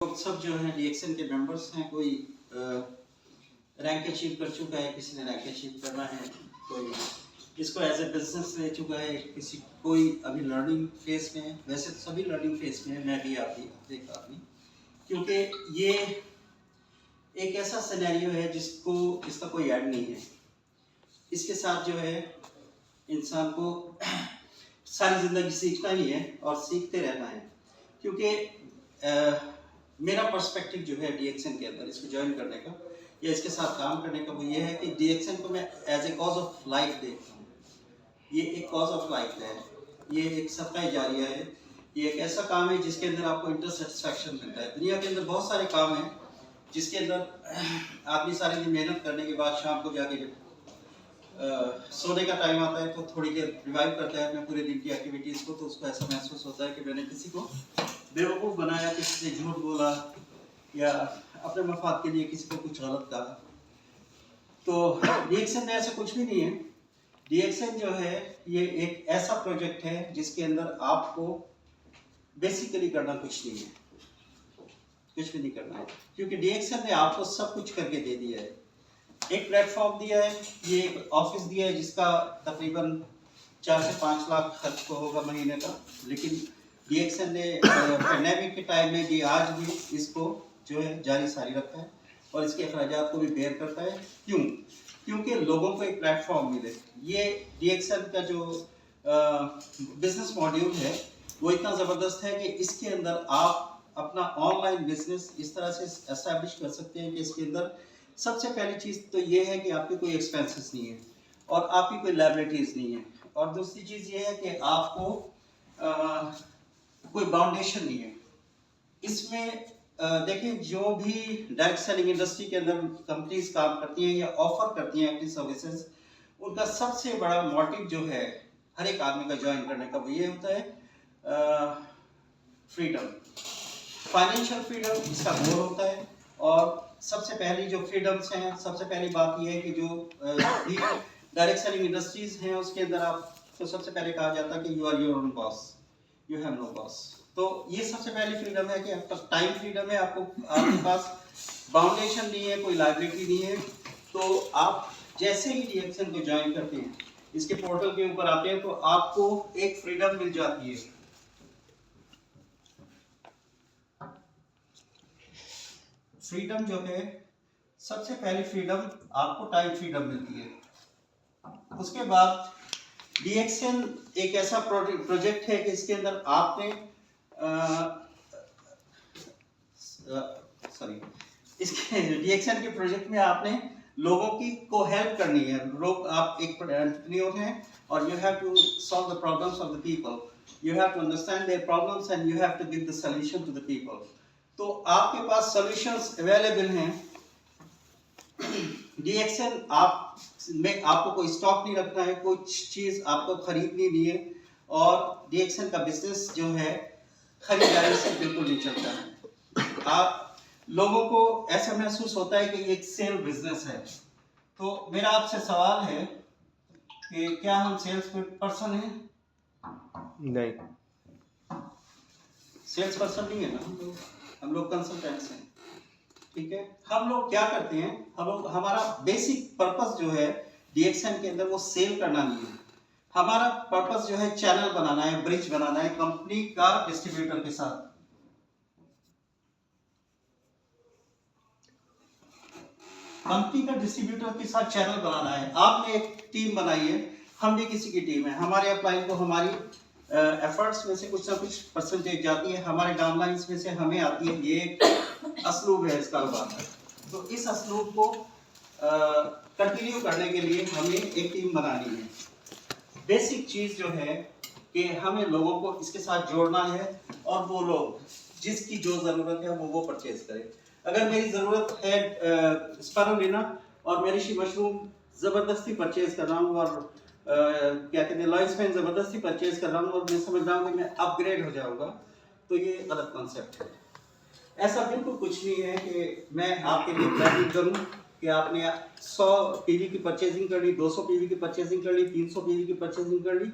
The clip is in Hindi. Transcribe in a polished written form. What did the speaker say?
लोग सब जो है डीएक्सएन के मेंबर्स हैं। कोई रैंक अचीव कर चुका है, किसी ने रैंक अचीव करना है, कोई इसको एज ए बिजनेस ले चुका है, किसी कोई अभी लर्निंग फेज में है। वैसे तो सभी लर्निंग फेज में है, मैं भी आप भी एक आदमी, क्योंकि ये एक ऐसा सिनेरियो है जिसको इसका कोई ऐड नहीं है। इसके साथ जो है इंसान को सारी ज़िंदगी सीखना ही है और सीखते रहना है, क्योंकि मेरा पर्सपेक्टिव जो है डीएक्सएन के अंदर इसको ज्वाइन करने का या इसके साथ काम करने का वो ये है कि डीएक्सएन को मैं as a cause of life देखता हूँ। ये एक कॉज ऑफ लाइफ है, ये एक सदका जारिया है, ये एक ऐसा काम है जिसके अंदर आपको इंटर सेटिस्फैक्शन मिलता है। दुनिया के अंदर बहुत सारे काम हैं जिसके अंदर आदमी सारे दिन मेहनत करने के बाद शाम को जाके सोने का टाइम आता है तो थोड़ी देर रिवाइव करता है अपने पूरे दिन की एक्टिविटीज़ को, तो उसको ऐसा महसूस होता है कि मैंने किसी को बेवकूफ़ बनाया, किसी से झूठ बोला या अपने मफाद के लिए किसी को कुछ गलत कहा। तो डीएक्सएन में ऐसा कुछ भी नहीं है। डीएक्सएन जो है ये एक ऐसा प्रोजेक्ट है जिसके अंदर आपको बेसिकली करना कुछ नहीं है, कुछ भी नहीं करना है, क्योंकि डीएक्सएन ने आपको सब कुछ करके दे दिया है। एक प्लेटफॉर्म दिया है, ये एक ऑफिस दिया है जिसका तकरीबन 4 से 5 लाख खर्च तो होगा महीने का, लेकिन डीएक्सएन ने पैंडेमिक के टाइम में भी आज भी इसको जो है जारी सारी रखा है और इसके अखराजात को भी बेयर करता है। क्यों? क्योंकि लोगों को एक प्लेटफॉर्म मिले। ये डीएक्सएन का जो बिजनेस मॉड्यूल है वो इतना ज़बरदस्त है कि इसके अंदर आप अपना ऑनलाइन बिजनेस इस तरह से एस्टैब्लिश कर सकते हैं कि इसके अंदर सबसे पहली चीज़ तो ये है कि आपके कोई एक्सपेंसेस नहीं है और आपकी कोई लायबिलिटीज़ नहीं है, और दूसरी चीज़ ये है कि आपको कोई बाउंडेशन नहीं है इसमें। देखें, जो भी डायरेक्ट सेलिंग इंडस्ट्री के अंदर कंपनीज काम करती हैं या ऑफर करती हैं अपनी सर्विसेज, उनका सबसे बड़ा मोटिव जो है हर एक आदमी का ज्वाइन करने का वो ये होता है फ्रीडम, फाइनेंशियल फ्रीडम इसका गोल होता है। और सबसे पहली जो फ्रीडम्स हैं, सबसे पहली बात यह है कि जो भी डायरेक्ट सेलिंग इंडस्ट्रीज हैं उसके अंदर आपको सबसे पहले कहा जाता है कि you are your own boss, you have no boss. तो ये सबसे पहली फ्रीडम है कि आपका टाइम फ्रीडम है, आपके पास बाउंडेशन नहीं है, कोई लायबिलिटी नहीं है। तो आप जैसे ही डीएक्सएन को ज्वाइन करते हैं, इसके पोर्टल के ऊपर आते हैं, तो आपको एक फ्रीडम मिल जाती है। फ्रीडम जो है, सबसे पहली फ्रीडम आपको टाइम फ्रीडम मिलती है। उसके बाद डीएक्सएन एक ऐसा प्रोजेक्ट है कि इसके अंदर आपने इसके डीएक्सएन के प्रोजेक्ट में आपने लोगों को हेल्प करनी है। लोग, आप एक एंटरप्रेन्योर हैं और you have to solve the problems of the people, you have to understand their problems and you have to give the solution to the people. तो आपके पास सॉल्यूशंस अवेलेबल हैं। डीएक्सएन में आपको कोई स्टॉक नहीं रखना है, कुछ चीज़ आपको खरीदनी नहीं है, और डीएक्सएन का बिजनेस जो है खरीदारी से बिल्कुल नहीं चलता है। आप लोगों को ऐसा महसूस होता है कि ये एक सेल बिजनेस है। तो मेरा आपसे सवाल है कि क्या हम सेल्स पर्सन हैं? नहीं, सेल्स पर्सन नहीं है ना, हम लोग कंसल्टेंट्स हैं। ठीक है, हम लोग क्या करते हैं, हमारा बेसिक पर्पस जो है डीएक्सएन के अंदर वो सेल करना नहीं है। हमारा पर्पस जो है चैनल बनाना है, ब्रिज बनाना है कंपनी का डिस्ट्रीब्यूटर के साथ। कंपनी का डिस्ट्रीब्यूटर के साथ चैनल बनाना है। आपने एक टीम बनाई है, हम भी किसी की टीम है, हमारे अपलाइन को हमारी एफर्ट्स में से कुछ ना कुछ परसेंटेज जाती है, हमारे डाउनलाइंस में से हमें आती है। ये एक असलूब है इस कारोबार का। तो इस असलूब को कंटिन्यू करने के लिए हमें एक टीम बनानी है। बेसिक चीज़ जो है कि हमें लोगों को इसके साथ जोड़ना है और वो लोग जिसकी जो ज़रूरत है वो परचेज करें। अगर मेरी ज़रूरत है स्पारुलिना और मेरिशी मशरूम ज़बरदस्ती परचेज कर रहा हूँ और क्या कहते हैं लॉयंस पेन ज़बरदस्ती परचेज कर रहा हूँ और मैं समझ रहा हूँ कि मैं अपग्रेड हो जाऊँगा, तो ये गलत कॉन्सेप्ट है। ऐसा बिल्कुल कुछ नहीं है कि मैं आपके लिए प्लानिंग करूँ कि आपने 100 पीवी की परचेजिंग कर ली, 200 पीवी की परचेजिंग कर ली, 300 पीवी की परचेजिंग कर ली